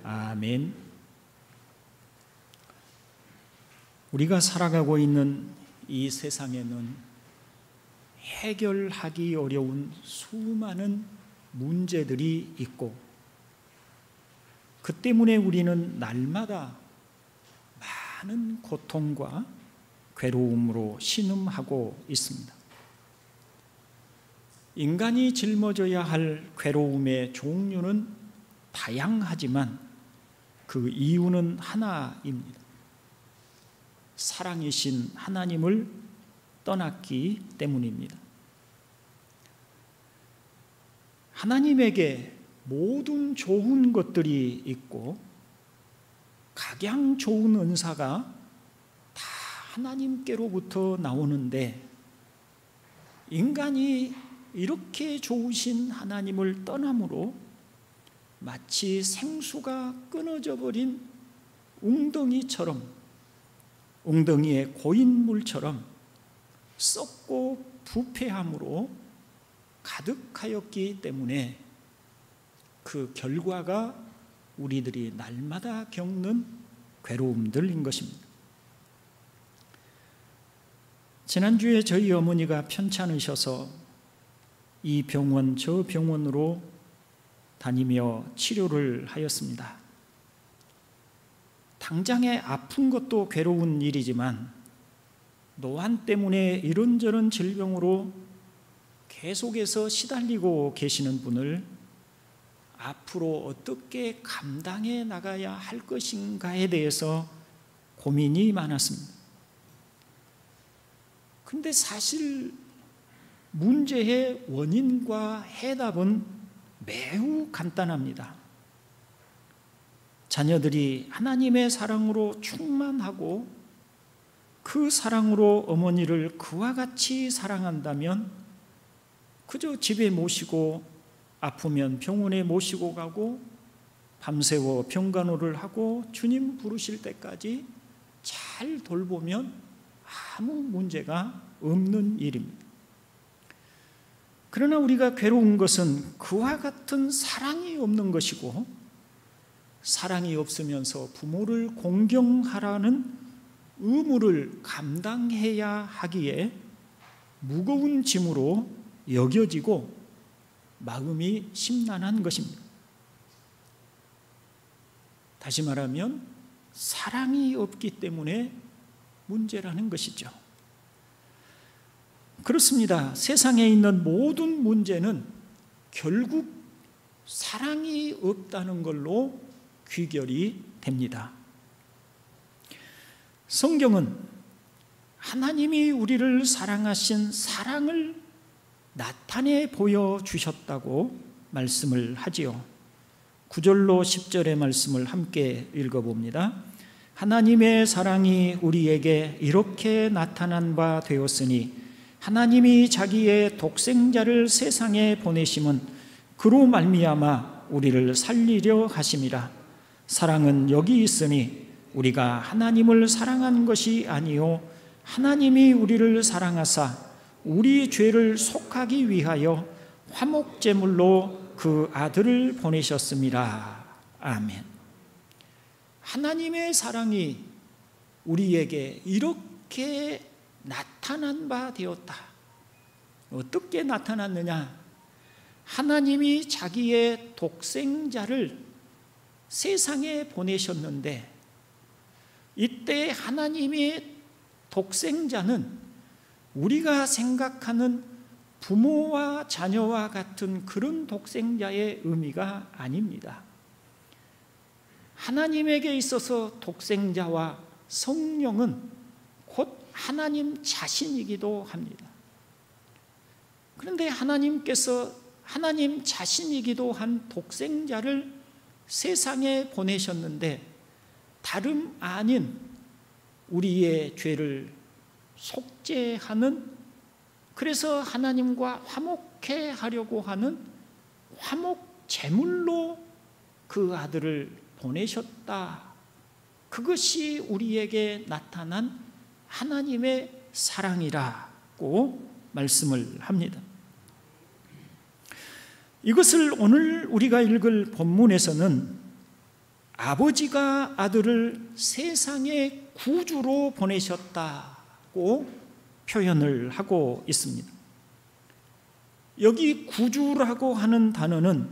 아멘. 우리가 살아가고 있는 이 세상에는 해결하기 어려운 수많은 문제들이 있고, 그 때문에 우리는 날마다 많은 고통과 괴로움으로 신음하고 있습니다. 인간이 짊어져야 할 괴로움의 종류는 다양하지만 그 이유는 하나입니다. 사랑이신 하나님을 떠났기 때문입니다. 하나님에게 모든 좋은 것들이 있고 가장 좋은 은사가 다 하나님께로부터 나오는데, 인간이 이렇게 좋으신 하나님을 떠남으로 마치 생수가 끊어져 버린 웅덩이처럼, 웅덩이의 고인물처럼 썩고 부패함으로 가득하였기 때문에 그 결과가 우리들이 날마다 겪는 괴로움들인 것입니다. 지난주에 저희 어머니가 편찮으셔서 이 병원 저 병원으로 다니며 치료를 하였습니다. 당장에 아픈 것도 괴로운 일이지만 노안 때문에 이런저런 질병으로 계속해서 시달리고 계시는 분을 앞으로 어떻게 감당해 나가야 할 것인가에 대해서 고민이 많았습니다. 근데 사실 문제의 원인과 해답은 매우 간단합니다. 자녀들이 하나님의 사랑으로 충만하고 그 사랑으로 어머니를 그와 같이 사랑한다면 그저 집에 모시고 아프면 병원에 모시고 가고 밤새워 병간호를 하고 주님 부르실 때까지 잘 돌보면 아무 문제가 없는 일입니다. 그러나 우리가 괴로운 것은 그와 같은 사랑이 없는 것이고, 사랑이 없으면서 부모를 공경하라는 의무를 감당해야 하기에 무거운 짐으로 여겨지고 마음이 심란한 것입니다. 다시 말하면 사랑이 없기 때문에 문제라는 것이죠. 그렇습니다. 세상에 있는 모든 문제는 결국 사랑이 없다는 걸로 귀결이 됩니다. 성경은 하나님이 우리를 사랑하신 사랑을 나타내 보여주셨다고 말씀을 하지요. 9절로 10절의 말씀을 함께 읽어봅니다. 하나님의 사랑이 우리에게 이렇게 나타난 바 되었으니 하나님이 자기의 독생자를 세상에 보내심은 그로 말미암아 우리를 살리려 하심이라. 사랑은 여기 있으니 우리가 하나님을 사랑한 것이 아니요 하나님이 우리를 사랑하사 우리 죄를 속하기 위하여 화목제물로 그 아들을 보내셨습니다. 아멘. 하나님의 사랑이 우리에게 이렇게 나타난 바 되었다. 어떻게 나타났느냐? 하나님이 자기의 독생자를 세상에 보내셨는데, 이때 하나님의 독생자는 우리가 생각하는 부모와 자녀와 같은 그런 독생자의 의미가 아닙니다. 하나님에게 있어서 독생자와 성령은 곧 하나님 자신이기도 합니다. 그런데 하나님께서 하나님 자신이기도 한 독생자를 세상에 보내셨는데, 다름 아닌 우리의 죄를 속죄하는, 그래서 하나님과 화목해 하려고 하는 화목 제물로 그 아들을 보내셨다. 그것이 우리에게 나타난 하나님의 사랑이라고 말씀을 합니다. 이것을 오늘 우리가 읽을 본문에서는 아버지가 아들을 세상의 구주로 보내셨다고 표현을 하고 있습니다. 여기 구주라고 하는 단어는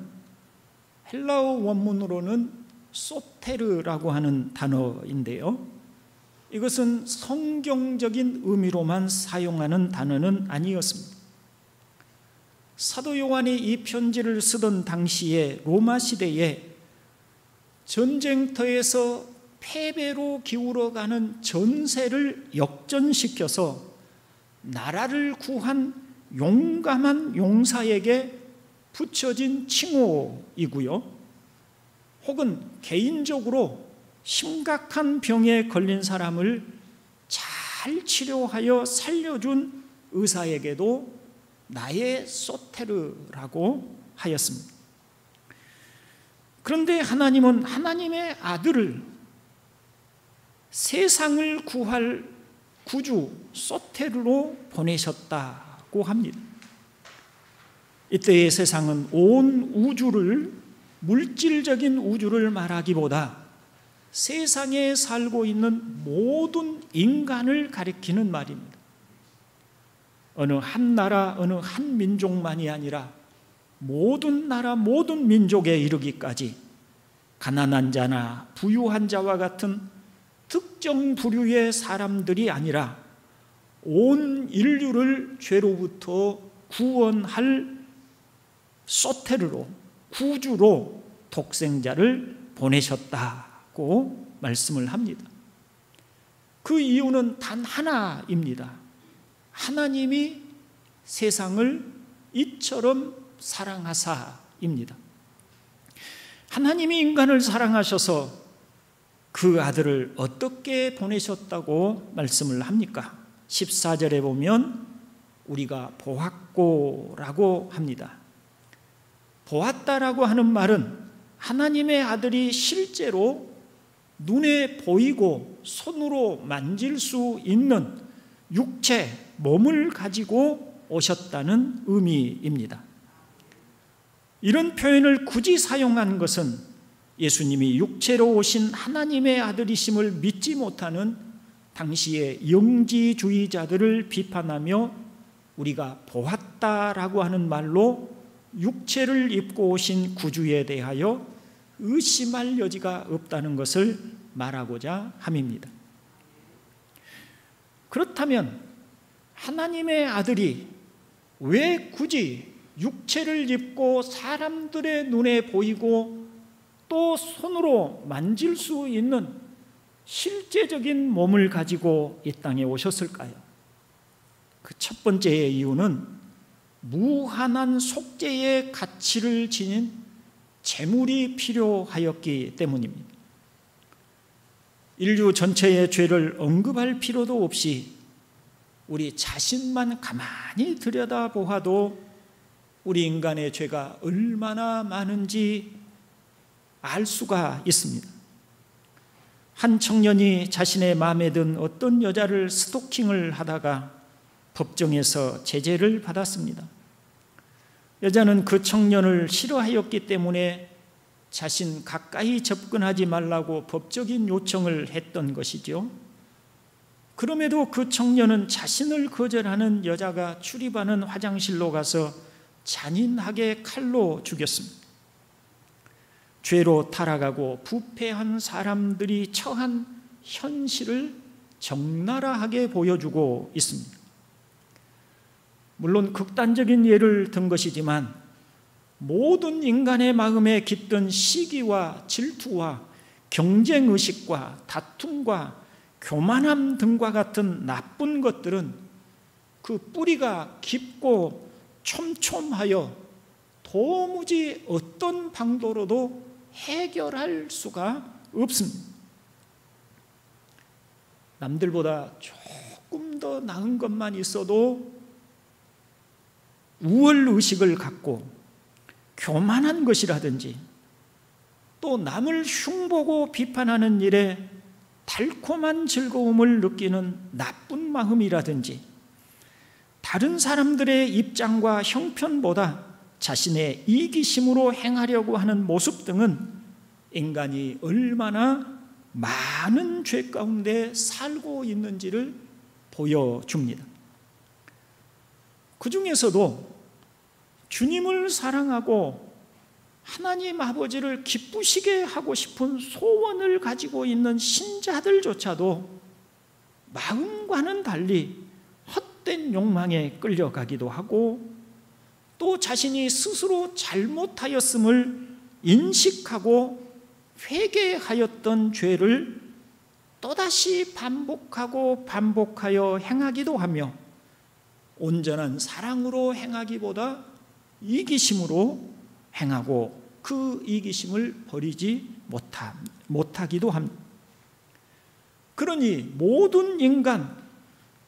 헬라어 원문으로는 소테르라고 하는 단어인데요, 이것은 성경적인 의미로만 사용하는 단어는 아니었습니다. 사도 요한이 이 편지를 쓰던 당시에 로마 시대에 전쟁터에서 패배로 기울어가는 전세를 역전시켜서 나라를 구한 용감한 용사에게 붙여진 칭호이고요, 혹은 개인적으로 심각한 병에 걸린 사람을 잘 치료하여 살려준 의사에게도 나의 소테르라고 하였습니다. 그런데 하나님은 하나님의 아들을 세상을 구할 구주 소테르로 보내셨다고 합니다. 이때의 세상은 온 우주를, 물질적인 우주를 말하기보다 세상에 살고 있는 모든 인간을 가리키는 말입니다. 어느 한 나라, 어느 한 민족만이 아니라 모든 나라, 모든 민족에 이르기까지 가난한 자나 부유한 자와 같은 특정 부류의 사람들이 아니라 온 인류를 죄로부터 구원할 소테르로, 구주로 독생자를 보내셨다고 말씀을 합니다. 그 이유는 단 하나입니다. 하나님이 세상을 이처럼 사랑하사입니다. 하나님이 인간을 사랑하셔서 그 아들을 어떻게 보내셨다고 말씀을 합니까? 14절에 보면 우리가 보았고라고 합니다. 보았다라고 하는 말은 하나님의 아들이 실제로 눈에 보이고 손으로 만질 수 있는 육체, 몸을 가지고 오셨다는 의미입니다. 이런 표현을 굳이 사용한 것은 예수님이 육체로 오신 하나님의 아들이심을 믿지 못하는 당시의 영지주의자들을 비판하며 우리가 보았다라고 하는 말로 육체를 입고 오신 구주에 대하여 의심할 여지가 없다는 것을 말하고자 함입니다. 그렇다면 하나님의 아들이 왜 굳이 육체를 입고 사람들의 눈에 보이고 또 손으로 만질 수 있는 실제적인 몸을 가지고 이 땅에 오셨을까요? 그 첫 번째의 이유는 무한한 속죄의 가치를 지닌 제물이 필요하였기 때문입니다. 인류 전체의 죄를 언급할 필요도 없이 우리 자신만 가만히 들여다보아도 우리 인간의 죄가 얼마나 많은지 알 수가 있습니다. 한 청년이 자신의 마음에 든 어떤 여자를 스토킹을 하다가 법정에서 제재를 받았습니다. 여자는 그 청년을 싫어하였기 때문에 자신 가까이 접근하지 말라고 법적인 요청을 했던 것이죠. 그럼에도 그 청년은 자신을 거절하는 여자가 출입하는 화장실로 가서 잔인하게 칼로 죽였습니다. 죄로 타락하고 부패한 사람들이 처한 현실을 적나라하게 보여주고 있습니다. 물론 극단적인 예를 든 것이지만 모든 인간의 마음에 깃든 시기와 질투와 경쟁의식과 다툼과 교만함 등과 같은 나쁜 것들은 그 뿌리가 깊고 촘촘하여 도무지 어떤 방도로도 해결할 수가 없습니다. 남들보다 조금 더 나은 것만 있어도 우월의식을 갖고 교만한 것이라든지 또 남을 흉보고 비판하는 일에 달콤한 즐거움을 느끼는 나쁜 마음이라든지 다른 사람들의 입장과 형편보다 자신의 이기심으로 행하려고 하는 모습 등은 인간이 얼마나 많은 죄 가운데 살고 있는지를 보여줍니다. 그 중에서도 주님을 사랑하고 하나님 아버지를 기쁘시게 하고 싶은 소원을 가지고 있는 신자들조차도 마음과는 달리 헛된 욕망에 끌려가기도 하고, 또 자신이 스스로 잘못하였음을 인식하고 회개하였던 죄를 또다시 반복하여 행하기도 하며, 온전한 사랑으로 행하기보다 이기심으로 행하고 그 이기심을 버리지 못하기도 합니다. 그러니 모든 인간,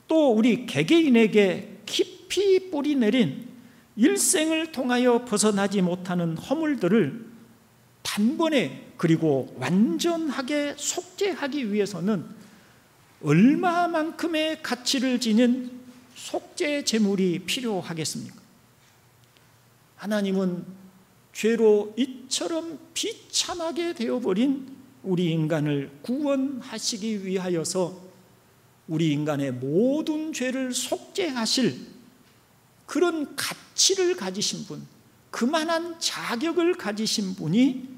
또 우리 개개인에게 깊이 뿌리 내린 일생을 통하여 벗어나지 못하는 허물들을 단번에 그리고 완전하게 속죄하기 위해서는 얼마만큼의 가치를 지닌 속죄 제물이 필요하겠습니까? 하나님은 죄로 이처럼 비참하게 되어버린 우리 인간을 구원하시기 위하여서 우리 인간의 모든 죄를 속죄하실 그런 가치를 가지신 분, 그만한 자격을 가지신 분이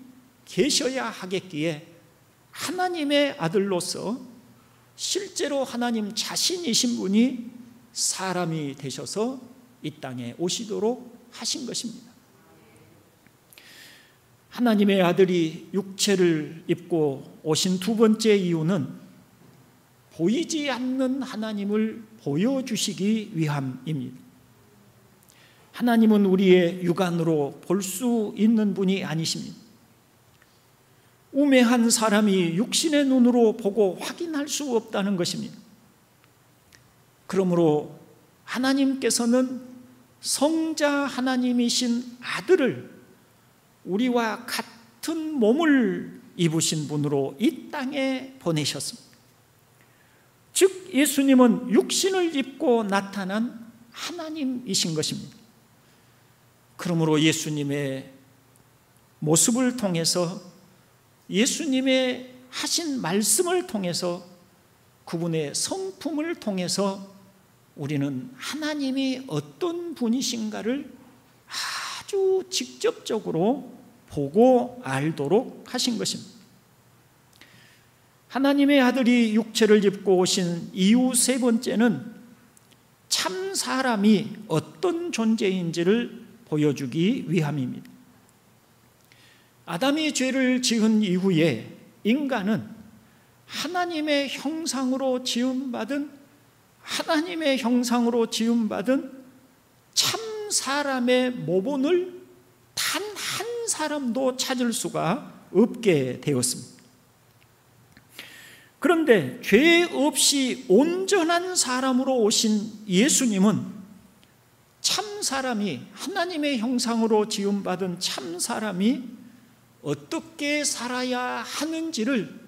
계셔야 하겠기에 하나님의 아들로서 실제로 하나님 자신이신 분이 사람이 되셔서 이 땅에 오시도록 하신 것입니다. 하나님의 아들이 육체를 입고 오신 두 번째 이유는 보이지 않는 하나님을 보여주시기 위함입니다. 하나님은 우리의 육안으로 볼 수 있는 분이 아니십니다. 우매한 사람이 육신의 눈으로 보고 확인할 수 없다는 것입니다. 그러므로 하나님께서는 성자 하나님이신 아들을 우리와 같은 몸을 입으신 분으로 이 땅에 보내셨습니다. 즉 예수님은 육신을 입고 나타난 하나님이신 것입니다. 그러므로 예수님의 모습을 통해서, 예수님의 하신 말씀을 통해서, 그분의 성품을 통해서 우리는 하나님이 어떤 분이신가를 아주 직접적으로 보고 알도록 하신 것입니다. 하나님의 아들이 육체를 입고 오신 이유 세 번째는 참 사람이 어떤 존재인지를 보여주기 위함입니다. 아담이 죄를 지은 이후에 인간은 하나님의 형상으로 지음받은 참 사람의 모본을 단 한 사람도 찾을 수가 없게 되었습니다. 그런데 죄 없이 온전한 사람으로 오신 예수님은 참 사람이, 하나님의 형상으로 지음받은 참 사람이 어떻게 살아야 하는지를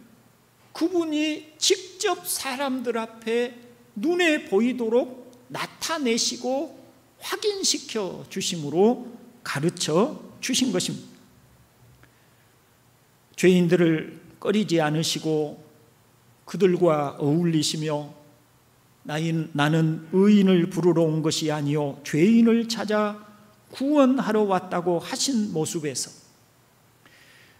그분이 직접 사람들 앞에 눈에 보이도록 나타내시고 확인시켜 주심으로 가르쳐 주신 것입니다. 죄인들을 꺼리지 않으시고 그들과 어울리시며 나는 의인을 부르러 온 것이 아니요 죄인을 찾아 구원하러 왔다고 하신 모습에서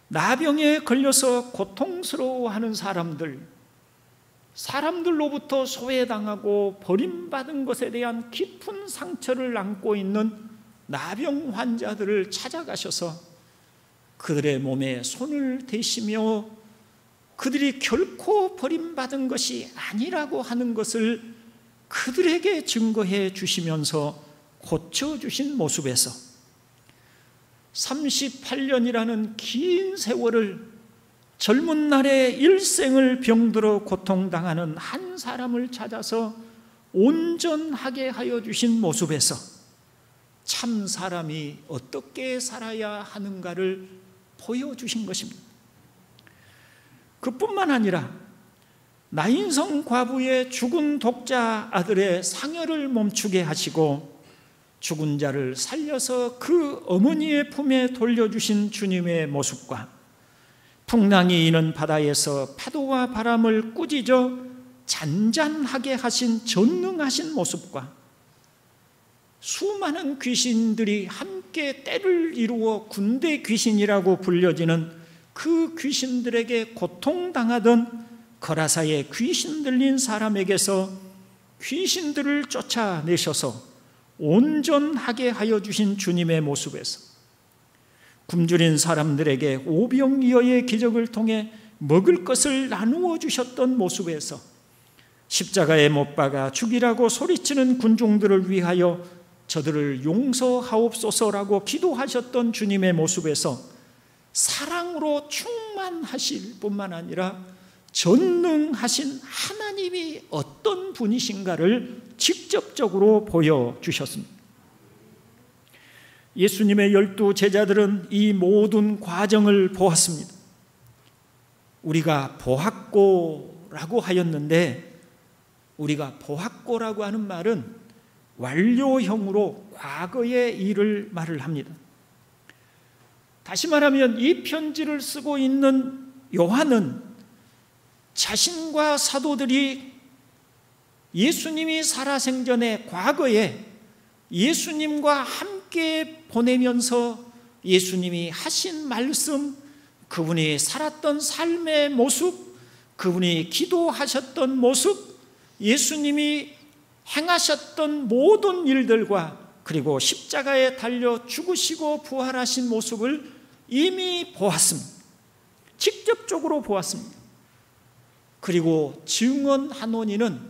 나병에 걸려서 고통스러워하는 사람들로부터 소외당하고 버림받은 것에 대한 깊은 상처를 안고 있는 나병 환자들을 찾아가셔서 그들의 몸에 손을 대시며 그들이 결코 버림받은 것이 아니라고 하는 것을 그들에게 증거해 주시면서 고쳐주신 모습에서 38년이라는 긴 세월을 젊은 날에 일생을 병들어 고통당하는 한 사람을 찾아서 온전하게 하여 주신 모습에서 참 사람이 어떻게 살아야 하는가를 보여주신 것입니다. 그뿐만 아니라 나인성 과부의 죽은 독자 아들의 상여를 멈추게 하시고 죽은 자를 살려서 그 어머니의 품에 돌려주신 주님의 모습과 풍랑이 이는 바다에서 파도와 바람을 꾸짖어 잔잔하게 하신 전능하신 모습과 수많은 귀신들이 함께 떼를 이루어 군대 귀신이라고 불려지는 그 귀신들에게 고통당하던 거라사의 귀신 들린 사람에게서 귀신들을 쫓아내셔서 온전하게 하여 주신 주님의 모습에서 굶주린 사람들에게 오병이어의 기적을 통해 먹을 것을 나누어 주셨던 모습에서 십자가에 못 박아 죽이라고 소리치는 군중들을 위하여 저들을 용서하옵소서라고 기도하셨던 주님의 모습에서 사랑으로 충만하실 뿐만 아니라 전능하신 하나님이 어떤 분이신가를 직접적으로 보여주셨습니다. 예수님의 12 제자들은 이 모든 과정을 보았습니다. 우리가 보았고라고 하였는데, 우리가 보았고라고 하는 말은 완료형으로 과거의 일을 말을 합니다. 다시 말하면 이 편지를 쓰고 있는 요한은 자신과 사도들이 예수님이 살아생전에 과거에 예수님과 함께 보내면서 예수님이 하신 말씀, 그분이 살았던 삶의 모습, 그분이 기도하셨던 모습, 예수님이 행하셨던 모든 일들과 그리고 십자가에 달려 죽으시고 부활하신 모습을 이미 보았습니다. 직접적으로 보았습니다. 그리고 증언하노니는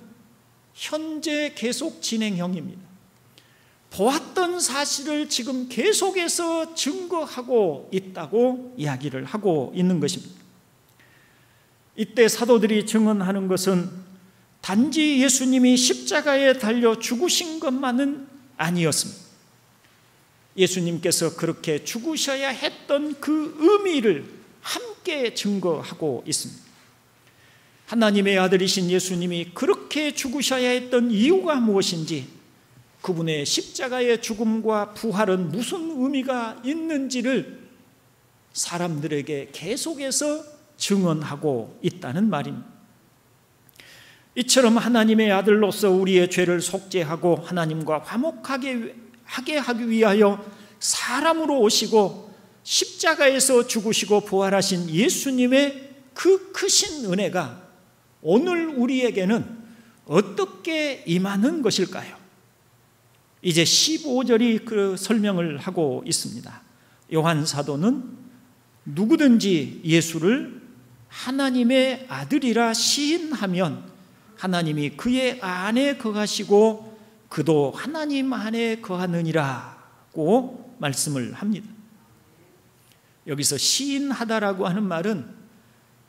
현재 계속 진행형입니다. 보았던 사실을 지금 계속해서 증거하고 있다고 이야기를 하고 있는 것입니다. 이때 사도들이 증언하는 것은 단지 예수님이 십자가에 달려 죽으신 것만은 아니었습니다. 예수님께서 그렇게 죽으셔야 했던 그 의미를 함께 증거하고 있습니다. 하나님의 아들이신 예수님이 그렇게 죽으셔야 했던 이유가 무엇인지, 그분의 십자가의 죽음과 부활은 무슨 의미가 있는지를 사람들에게 계속해서 증언하고 있다는 말입니다. 이처럼 하나님의 아들로서 우리의 죄를 속죄하고 하나님과 화목하게 하기 위하여 사람으로 오시고 십자가에서 죽으시고 부활하신 예수님의 그 크신 은혜가 오늘 우리에게는 어떻게 임하는 것일까요? 이제 15절이 그 설명을 하고 있습니다. 요한 사도는 누구든지 예수를 하나님의 아들이라 시인하면 하나님이 그의 안에 거하시고 그도 하나님 안에 거하느니라고 말씀을 합니다. 여기서 시인하다라고 하는 말은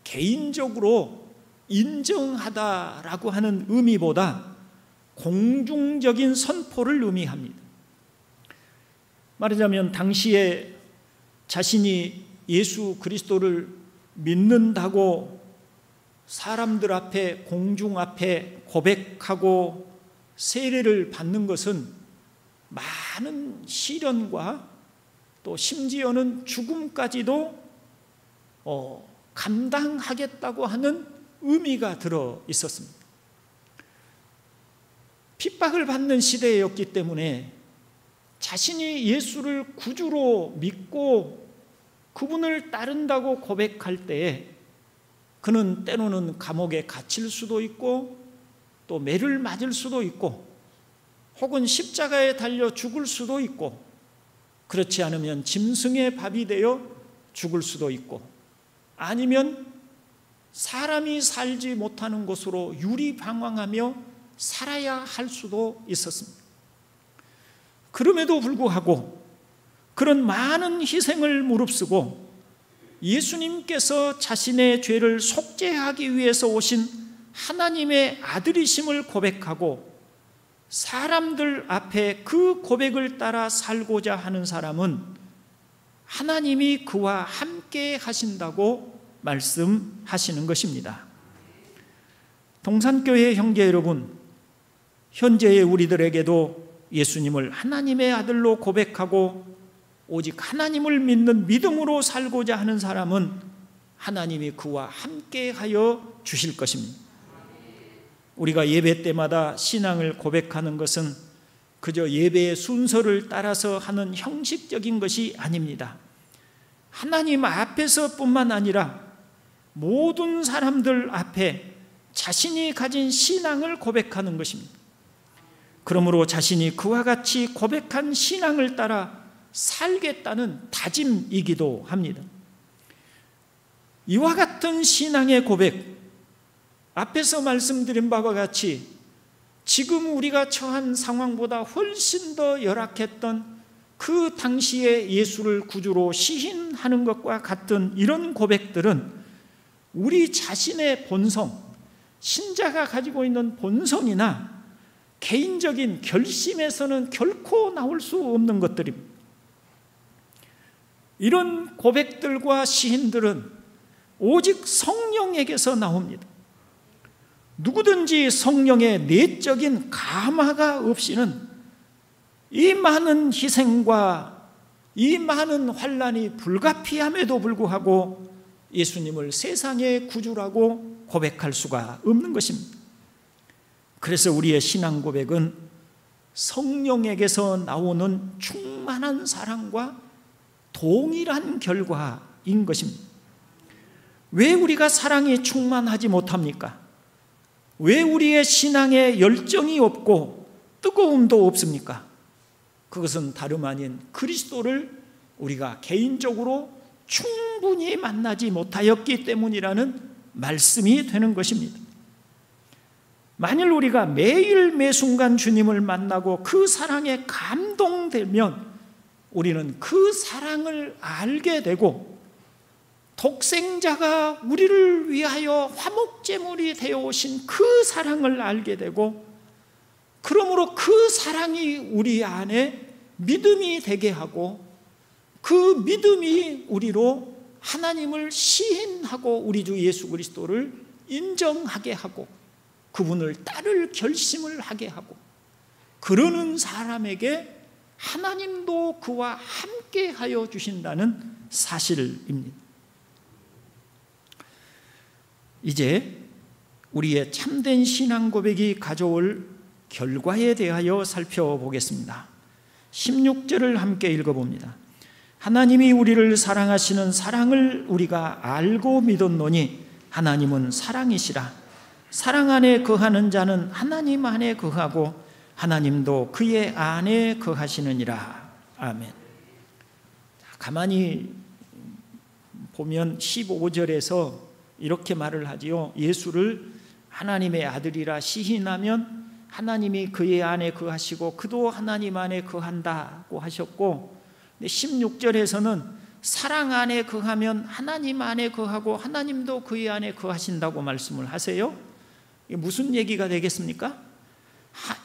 개인적으로 인정하다라고 하는 의미보다 공중적인 선포를 의미합니다. 말하자면 당시에 자신이 예수 그리스도를 믿는다고 사람들 앞에, 공중 앞에 고백하고 세례를 받는 것은 많은 시련과 또 심지어는 죽음까지도 감당하겠다고 하는 의미가 들어 있었습니다. 핍박을 받는 시대였기 때문에 자신이 예수를 구주로 믿고 그분을 따른다고 고백할 때에 그는 때로는 감옥에 갇힐 수도 있고 또 매를 맞을 수도 있고 혹은 십자가에 달려 죽을 수도 있고, 그렇지 않으면 짐승의 밥이 되어 죽을 수도 있고, 아니면 사람이 살지 못하는 곳으로 유리방황하며 살아야 할 수도 있었습니다. 그럼에도 불구하고 그런 많은 희생을 무릅쓰고 예수님께서 자신의 죄를 속죄하기 위해서 오신 하나님의 아들이심을 고백하고 사람들 앞에 그 고백을 따라 살고자 하는 사람은 하나님이 그와 함께 하신다고 말씀하시는 것입니다. 동산교회 형제 여러분, 현재의 우리들에게도 예수님을 하나님의 아들로 고백하고 오직 하나님을 믿는 믿음으로 살고자 하는 사람은 하나님이 그와 함께하여 주실 것입니다. 우리가 예배 때마다 신앙을 고백하는 것은 그저 예배의 순서를 따라서 하는 형식적인 것이 아닙니다. 하나님 앞에서뿐만 아니라 모든 사람들 앞에 자신이 가진 신앙을 고백하는 것입니다. 그러므로 자신이 그와 같이 고백한 신앙을 따라 살겠다는 다짐이기도 합니다. 이와 같은 신앙의 고백, 앞에서 말씀드린 바와 같이 지금 우리가 처한 상황보다 훨씬 더 열악했던 그 당시에 예수를 구주로 시인하는 것과 같은 이런 고백들은 우리 자신의 본성, 신자가 가지고 있는 본성이나 개인적인 결심에서는 결코 나올 수 없는 것들입니다. 이런 고백들과 시인들은 오직 성령에게서 나옵니다. 누구든지 성령의 내적인 감화가 없이는 이 많은 희생과 이 많은 환난이 불가피함에도 불구하고 예수님을 세상의 구주라고 고백할 수가 없는 것입니다. 그래서 우리의 신앙 고백은 성령에게서 나오는 충만한 사랑과 동일한 결과인 것입니다. 왜 우리가 사랑이 충만하지 못합니까? 왜 우리의 신앙에 열정이 없고 뜨거움도 없습니까? 그것은 다름 아닌 그리스도를 우리가 개인적으로 충분히 만나지 못하였기 때문이라는 말씀이 되는 것입니다. 만일 우리가 매일 매순간 주님을 만나고 그 사랑에 감동되면 우리는 그 사랑을 알게 되고 독생자가 우리를 위하여 화목제물이 되어 오신 그 사랑을 알게 되고 그러므로 그 사랑이 우리 안에 믿음이 되게 하고 그 믿음이 우리로 하나님을 시인하고 우리 주 예수 그리스도를 인정하게 하고 그분을 따를 결심을 하게 하고 그러는 사람에게 하나님도 그와 함께 하여 주신다는 사실입니다. 이제 우리의 참된 신앙 고백이 가져올 결과에 대하여 살펴보겠습니다. 16절을 함께 읽어봅니다. 하나님이 우리를 사랑하시는 사랑을 우리가 알고 믿었노니 하나님은 사랑이시라. 사랑 안에 거하는 자는 하나님 안에 거하고 하나님도 그의 안에 거하시느니라. 아멘. 가만히 보면 15절에서 이렇게 말을 하지요. 예수를 하나님의 아들이라 시인하면 하나님이 그의 안에 거하시고 그도 하나님 안에 거한다고 하셨고 16절에서는 사랑 안에 거하면 하나님 안에 거하고 하나님도 그의 안에 거하신다고 말씀을 하세요. 이게 무슨 얘기가 되겠습니까?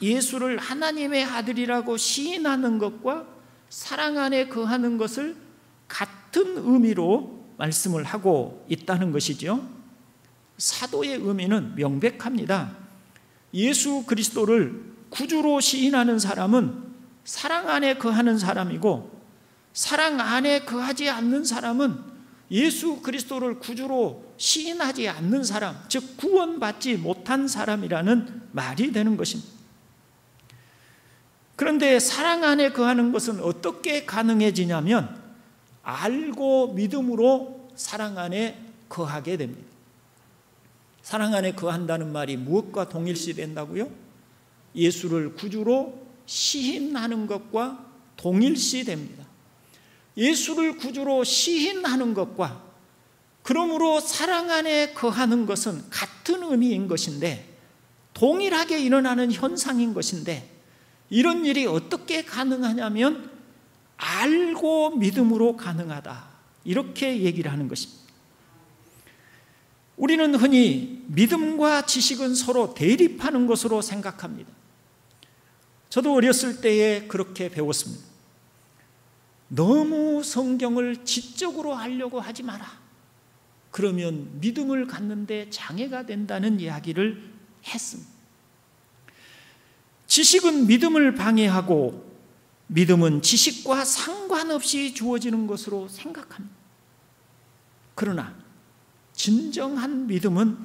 예수를 하나님의 아들이라고 시인하는 것과 사랑 안에 거하는 것을 같은 의미로 말씀을 하고 있다는 것이죠. 사도의 의미는 명백합니다. 예수 그리스도를 구주로 시인하는 사람은 사랑 안에 거하는 사람이고 사랑 안에 거하지 않는 사람은 예수 그리스도를 구주로 시인하지 않는 사람, 즉 구원받지 못한 사람이라는 말이 되는 것입니다. 그런데 사랑 안에 거하는 것은 어떻게 가능해지냐면 알고 믿음으로 사랑 안에 거하게 됩니다. 사랑 안에 거한다는 말이 무엇과 동일시 된다고요? 예수를 구주로 시인하는 것과 동일시 됩니다. 예수를 구주로 시인하는 것과 그러므로 사랑 안에 거하는 것은 같은 의미인 것인데 동일하게 일어나는 현상인 것인데 이런 일이 어떻게 가능하냐면 알고 믿음으로 가능하다 이렇게 얘기를 하는 것입니다. 우리는 흔히 믿음과 지식은 서로 대립하는 것으로 생각합니다. 저도 어렸을 때에 그렇게 배웠습니다. 너무 성경을 지적으로 하려고 하지 마라. 그러면 믿음을 갖는데 장애가 된다는 이야기를 했습니다. 지식은 믿음을 방해하고 믿음은 지식과 상관없이 주어지는 것으로 생각합니다. 그러나 진정한 믿음은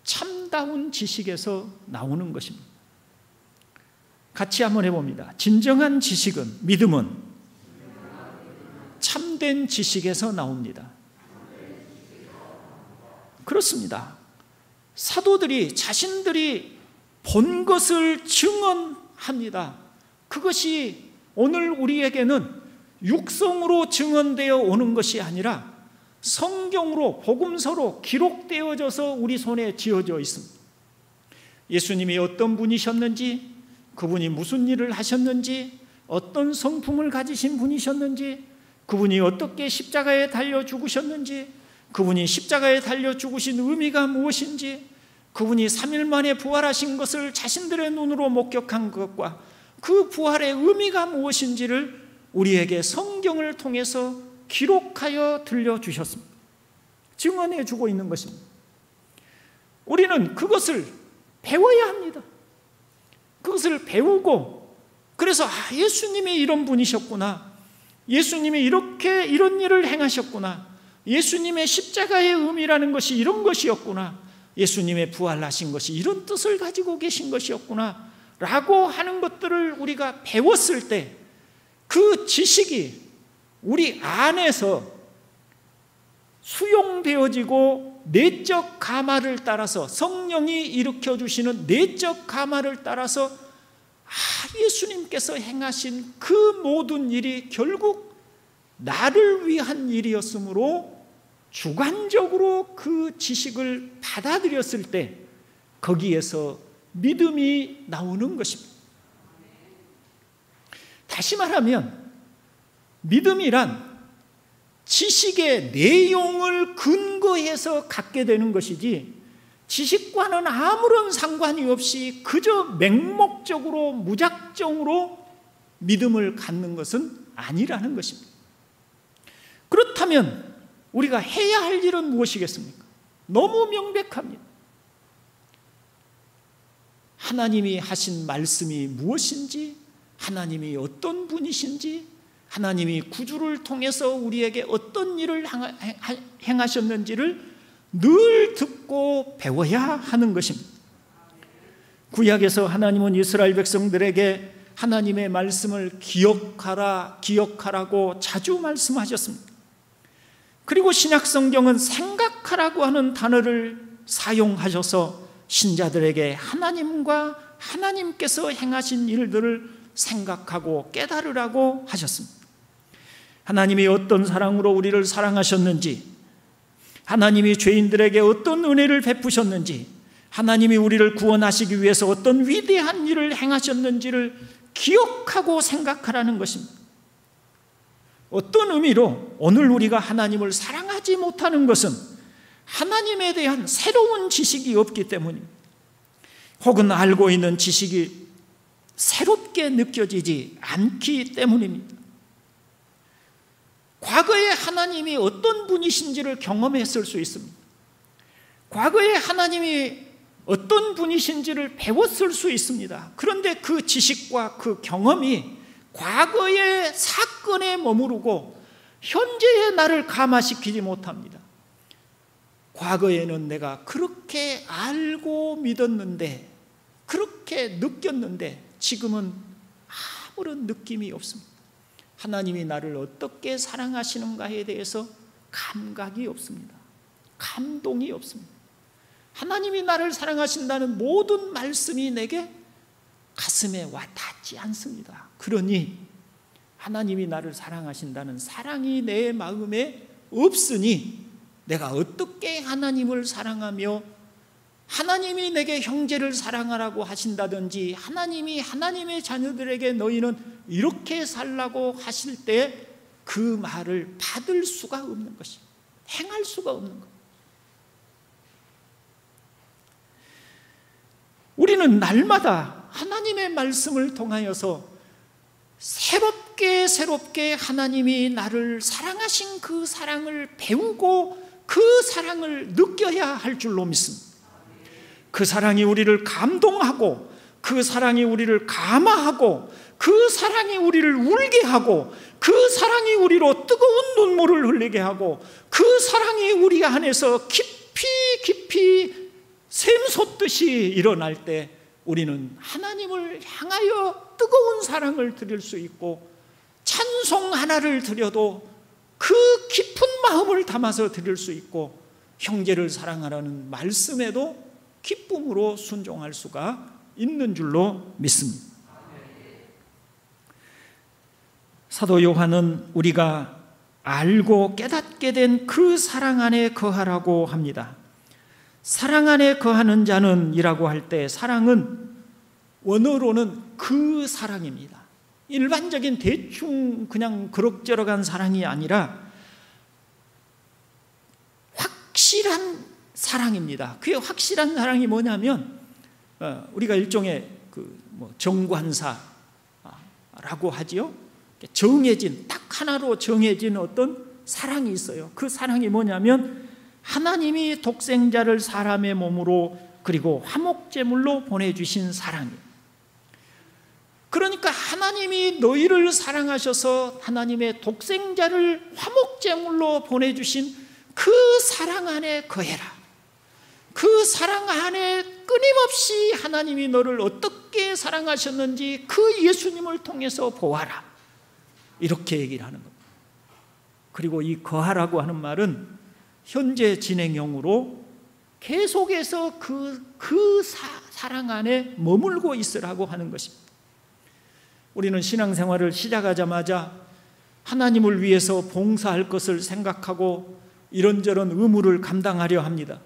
참다운 지식에서 나오는 것입니다. 같이 한번 해봅니다. 진정한 지식은, 믿음은 참된 지식에서 나옵니다. 그렇습니다. 사도들이 자신들이 본 것을 증언합니다. 그것이 오늘 우리에게는 육성으로 증언되어 오는 것이 아니라 성경으로, 복음서로 기록되어져서 우리 손에 쥐어져 있습니다. 예수님이 어떤 분이셨는지, 그분이 무슨 일을 하셨는지, 어떤 성품을 가지신 분이셨는지, 그분이 어떻게 십자가에 달려 죽으셨는지, 그분이 십자가에 달려 죽으신 의미가 무엇인지, 그분이 3일 만에 부활하신 것을 자신들의 눈으로 목격한 것과 그 부활의 의미가 무엇인지를 우리에게 성경을 통해서 기록하여 들려주셨습니다. 증언해 주고 있는 것입니다. 우리는 그것을 배워야 합니다. 그것을 배우고, 그래서 예수님이 이런 분이셨구나, 예수님이 이런 일을 행하셨구나, 예수님의 십자가의 의미라는 것이 이런 것이었구나, 예수님의 부활하신 것이 이런 뜻을 가지고 계신 것이었구나 라고 하는 것들을 우리가 배웠을 때 그 지식이 우리 안에서 수용되어지고 내적 감화를 따라서, 성령이 일으켜주시는 내적 감화를 따라서 예수님께서 행하신 그 모든 일이 결국 나를 위한 일이었으므로 주관적으로 그 지식을 받아들였을 때 거기에서 믿음이 나오는 것입니다. 다시 말하면 믿음이란 지식의 내용을 근거해서 갖게 되는 것이지, 지식과는 아무런 상관이 없이 그저 맹목적으로 무작정으로 믿음을 갖는 것은 아니라는 것입니다. 그렇다면 우리가 해야 할 일은 무엇이겠습니까? 너무 명백합니다. 하나님이 하신 말씀이 무엇인지, 하나님이 어떤 분이신지, 하나님이 구주를 통해서 우리에게 어떤 일을 행하셨는지를 늘 듣고 배워야 하는 것입니다. 구약에서 하나님은 이스라엘 백성들에게 하나님의 말씀을 기억하라고 자주 말씀하셨습니다. 그리고 신약 성경은 생각하라고 하는 단어를 사용하셔서 신자들에게 하나님과 하나님께서 행하신 일들을 생각하고 깨달으라고 하셨습니다. 하나님이 어떤 사랑으로 우리를 사랑하셨는지, 하나님이 죄인들에게 어떤 은혜를 베푸셨는지, 하나님이 우리를 구원하시기 위해서 어떤 위대한 일을 행하셨는지를 기억하고 생각하라는 것입니다. 어떤 의미로 오늘 우리가 하나님을 사랑하지 못하는 것은 하나님에 대한 새로운 지식이 없기 때문입니다. 혹은 알고 있는 지식이 새롭게 느껴지지 않기 때문입니다. 과거에 하나님이 어떤 분이신지를 경험했을 수 있습니다. 과거에 하나님이 어떤 분이신지를 배웠을 수 있습니다. 그런데 그 지식과 그 경험이 과거의 사건에 머무르고 현재의 나를 감화시키지 못합니다. 과거에는 내가 그렇게 알고 믿었는데, 그렇게 느꼈는데 지금은 아무런 느낌이 없습니다. 하나님이 나를 어떻게 사랑하시는가에 대해서 감각이 없습니다. 감동이 없습니다. 하나님이 나를 사랑하신다는 모든 말씀이 내게 가슴에 와닿지 않습니다. 그러니 하나님이 나를 사랑하신다는 사랑이 내 마음에 없으니 내가 어떻게 하나님을 사랑하며, 하나님이 내게 형제를 사랑하라고 하신다든지, 하나님이 하나님의 자녀들에게 너희는 이렇게 살라고 하실 때 그 말을 받을 수가 없는 것이, 행할 수가 없는 것. 우리는 날마다 하나님의 말씀을 통하여서 새롭게 하나님이 나를 사랑하신 그 사랑을 배우고 그 사랑을 느껴야 할 줄로 믿습니다. 그 사랑이 우리를 감동하고 그 사랑이 우리를 감화하고 그 사랑이 우리를 울게 하고 그 사랑이 우리로 뜨거운 눈물을 흘리게 하고 그 사랑이 우리 안에서 깊이 샘솟듯이 일어날 때 우리는 하나님을 향하여 뜨거운 사랑을 드릴 수 있고 찬송 하나를 드려도 그 깊은 마음을 담아서 드릴 수 있고 형제를 사랑하라는 말씀에도 기쁨으로 순종할 수가 있는 줄로 믿습니다. 사도 요한은 우리가 알고 깨닫게 된 그 사랑 안에 거하라고 합니다. 사랑 안에 거하는 자는 이라고 할 때 사랑은 원어로는 그 사랑입니다. 일반적인 대충 그냥 그럭저럭한 사랑이 아니라 확실한 사랑입니다. 그게 확실한 사랑이 뭐냐면 우리가 일종의 정관사라고 하지요. 정해진 딱 하나로 정해진 어떤 사랑이 있어요. 그 사랑이 뭐냐면 하나님이 독생자를 사람의 몸으로 그리고 화목제물로 보내주신 사랑이에요. 그러니까 하나님이 너희를 사랑하셔서 하나님의 독생자를 화목제물로 보내주신 그 사랑 안에 거해라. 그 사랑 안에 끊임없이 하나님이 너를 어떻게 사랑하셨는지 그 예수님을 통해서 보아라. 이렇게 얘기를 하는 겁니다. 그리고 이 거하라고 하는 말은 현재 진행형으로 계속해서 그 사랑 안에 머물고 있으라고 하는 것입니다. 우리는 신앙생활을 시작하자마자 하나님을 위해서 봉사할 것을 생각하고 이런저런 의무를 감당하려 합니다.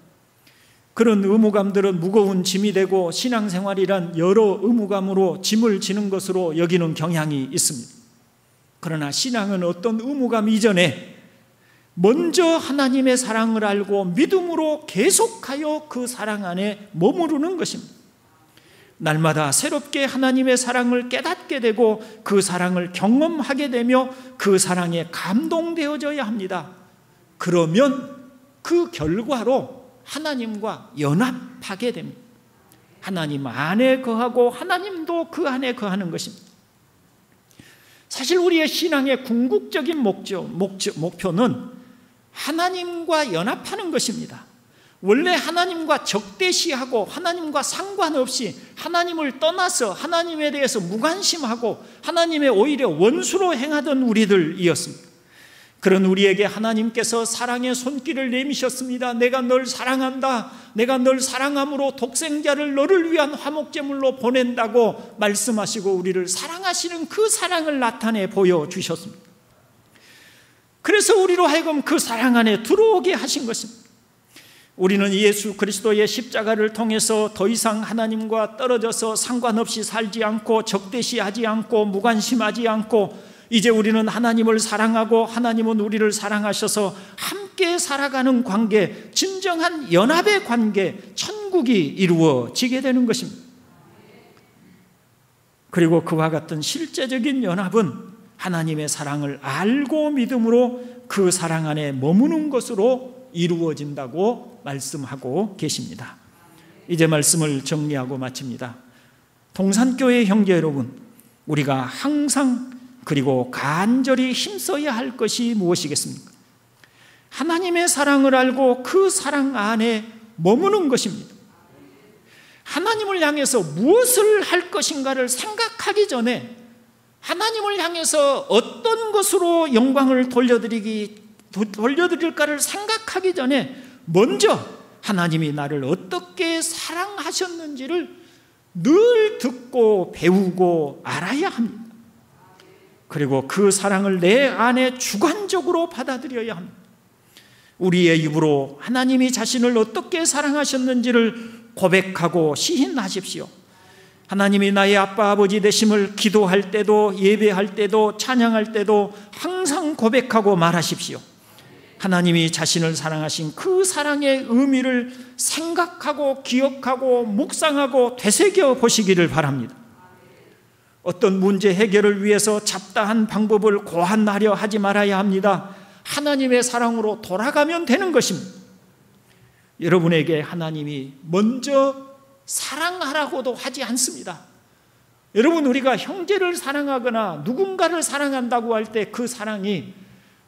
그런 의무감들은 무거운 짐이 되고 신앙생활이란 여러 의무감으로 짐을 지는 것으로 여기는 경향이 있습니다. 그러나 신앙은 어떤 의무감 이전에 먼저 하나님의 사랑을 알고 믿음으로 계속하여 그 사랑 안에 머무르는 것입니다. 날마다 새롭게 하나님의 사랑을 깨닫게 되고 그 사랑을 경험하게 되며 그 사랑에 감동되어져야 합니다. 그러면 그 결과로 하나님과 연합하게 됩니다. 하나님 안에 거하고 하나님도 그 안에 거하는 것입니다. 사실 우리의 신앙의 궁극적인 목표는 하나님과 연합하는 것입니다. 원래 하나님과 적대시하고 하나님과 상관없이 하나님을 떠나서 하나님에 대해서 무관심하고 하나님의 오히려 원수로 행하던 우리들이었습니다. 그런 우리에게 하나님께서 사랑의 손길을 내미셨습니다. 내가 널 사랑한다. 내가 널 사랑함으로 독생자를 너를 위한 화목제물로 보낸다고 말씀하시고 우리를 사랑하시는 그 사랑을 나타내 보여주셨습니다. 그래서 우리로 하여금 그 사랑 안에 들어오게 하신 것입니다. 우리는 예수 그리스도의 십자가를 통해서 더 이상 하나님과 떨어져서 상관없이 살지 않고 적대시하지 않고 무관심하지 않고 이제 우리는 하나님을 사랑하고 하나님은 우리를 사랑하셔서 함께 살아가는 관계, 진정한 연합의 관계, 천국이 이루어지게 되는 것입니다. 그리고 그와 같은 실제적인 연합은 하나님의 사랑을 알고 믿음으로 그 사랑 안에 머무는 것으로 이루어진다고 말씀하고 계십니다. 이제 말씀을 정리하고 마칩니다. 동산교회 형제 여러분, 우리가 항상 그리고 간절히 힘써야 할 것이 무엇이겠습니까? 하나님의 사랑을 알고 그 사랑 안에 머무는 것입니다. 하나님을 향해서 무엇을 할 것인가를 생각하기 전에 하나님을 향해서 어떤 것으로 영광을 돌려드릴까를 생각하기 전에 먼저 하나님이 나를 어떻게 사랑하셨는지를 늘 듣고 배우고 알아야 합니다. 그리고 그 사랑을 내 안에 주관적으로 받아들여야 합니다. 우리의 입으로 하나님이 자신을 어떻게 사랑하셨는지를 고백하고 시인하십시오. 하나님이 나의 아빠 아버지 되심을 기도할 때도 예배할 때도 찬양할 때도 항상 고백하고 말하십시오. 하나님이 자신을 사랑하신 그 사랑의 의미를 생각하고 기억하고 묵상하고 되새겨 보시기를 바랍니다. 어떤 문제 해결을 위해서 잡다한 방법을 고안하려 하지 말아야 합니다. 하나님의 사랑으로 돌아가면 되는 것입니다. 여러분에게 하나님이 먼저 사랑하라고도 하지 않습니다. 여러분, 우리가 형제를 사랑하거나 누군가를 사랑한다고 할 때 그 사랑이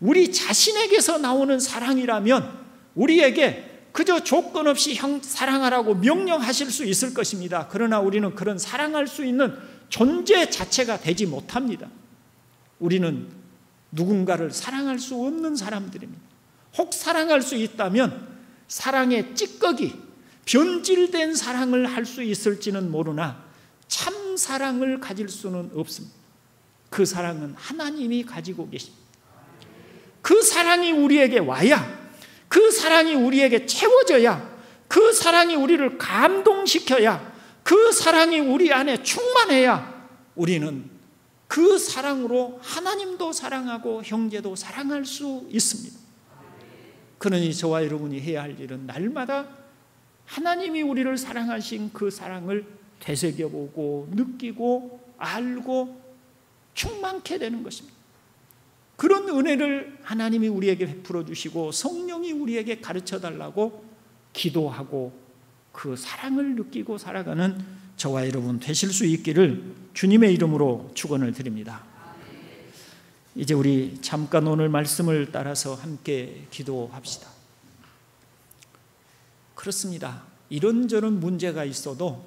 우리 자신에게서 나오는 사랑이라면 우리에게 그저 조건 없이 사랑하라고 명령하실 수 있을 것입니다. 그러나 우리는 그런 사랑할 수 있는 존재 자체가 되지 못합니다. 우리는 누군가를 사랑할 수 없는 사람들입니다. 혹 사랑할 수 있다면 사랑의 찌꺼기, 변질된 사랑을 할 수 있을지는 모르나 참 사랑을 가질 수는 없습니다. 그 사랑은 하나님이 가지고 계십니다. 그 사랑이 우리에게 와야, 그 사랑이 우리에게 채워져야, 그 사랑이 우리를 감동시켜야, 그 사랑이 우리 안에 충만해야 우리는 그 사랑으로 하나님도 사랑하고 형제도 사랑할 수 있습니다. 그러니 저와 여러분이 해야 할 일은 날마다 하나님이 우리를 사랑하신 그 사랑을 되새겨보고 느끼고 알고 충만케 되는 것입니다. 그런 은혜를 하나님이 우리에게 베풀어 주시고 성령이 우리에게 가르쳐 달라고 기도하고 그 사랑을 느끼고 살아가는 저와 여러분 되실 수 있기를 주님의 이름으로 축원을 드립니다. 이제 우리 잠깐 오늘 말씀을 따라서 함께 기도합시다. 그렇습니다. 이런저런 문제가 있어도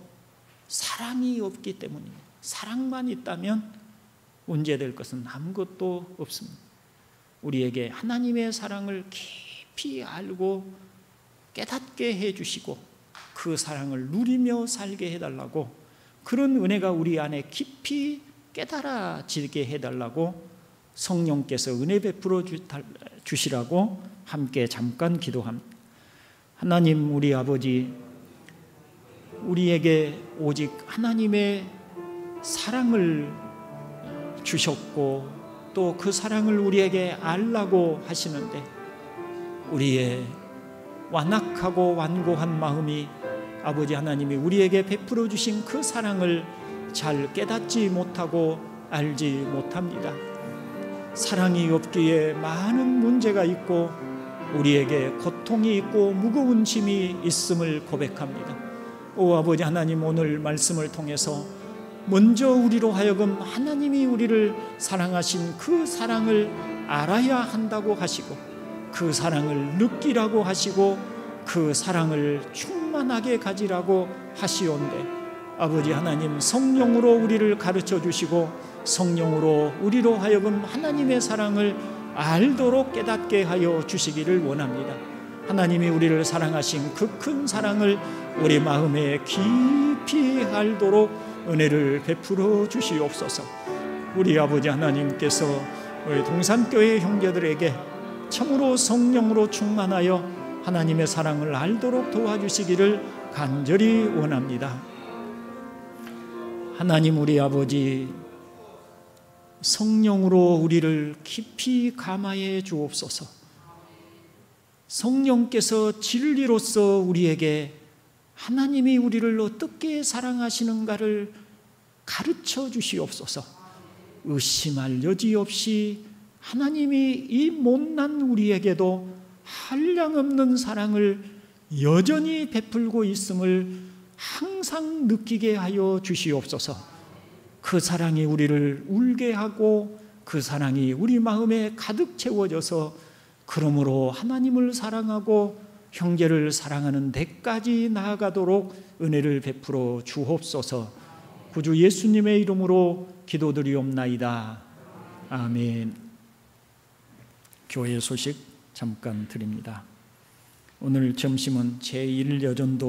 사랑이 없기 때문입니다. 사랑만 있다면 문제될 것은 아무것도 없습니다. 우리에게 하나님의 사랑을 깊이 알고 깨닫게 해주시고 그 사랑을 누리며 살게 해달라고, 그런 은혜가 우리 안에 깊이 깨달아지게 해달라고 성령께서 은혜 베풀어 주시라고 함께 잠깐 기도합니다. 하나님, 우리 아버지, 우리에게 오직 하나님의 사랑을 주셨고 또 그 사랑을 우리에게 알라고 하시는데 우리의 완악하고 완고한 마음이 아버지 하나님이 우리에게 베풀어 주신 그 사랑을 잘 깨닫지 못하고 알지 못합니다. 사랑이 없기에 많은 문제가 있고 우리에게 고통이 있고 무거운 짐이 있음을 고백합니다. 오 아버지 하나님, 오늘 말씀을 통해서 먼저 우리로 하여금 하나님이 우리를 사랑하신 그 사랑을 알아야 한다고 하시고 그 사랑을 느끼라고 하시고 그 사랑을 충만하게 가지라고 하시온데 아버지 하나님, 성령으로 우리를 가르쳐 주시고 성령으로 우리로 하여금 하나님의 사랑을 알도록 깨닫게 하여 주시기를 원합니다. 하나님이 우리를 사랑하신 그 큰 사랑을 우리 마음에 깊이 알도록 은혜를 베풀어 주시옵소서. 우리 아버지 하나님께서 우리 동산교회 형제들에게 참으로 성령으로 충만하여 하나님의 사랑을 알도록 도와주시기를 간절히 원합니다. 하나님, 우리 아버지, 성령으로 우리를 깊이 감화해 주옵소서. 성령께서 진리로서 우리에게 하나님이 우리를 어떻게 사랑하시는가를 가르쳐 주시옵소서. 의심할 여지 없이 하나님이 이 못난 우리에게도 한량없는 사랑을 여전히 베풀고 있음을 항상 느끼게 하여 주시옵소서. 그 사랑이 우리를 울게 하고 그 사랑이 우리 마음에 가득 채워져서 그러므로 하나님을 사랑하고 형제를 사랑하는 데까지 나아가도록 은혜를 베풀어 주옵소서. 구주 예수님의 이름으로 기도드리옵나이다. 아멘. 교회 소식 잠깐 드립니다. 오늘 점심은 제1여전도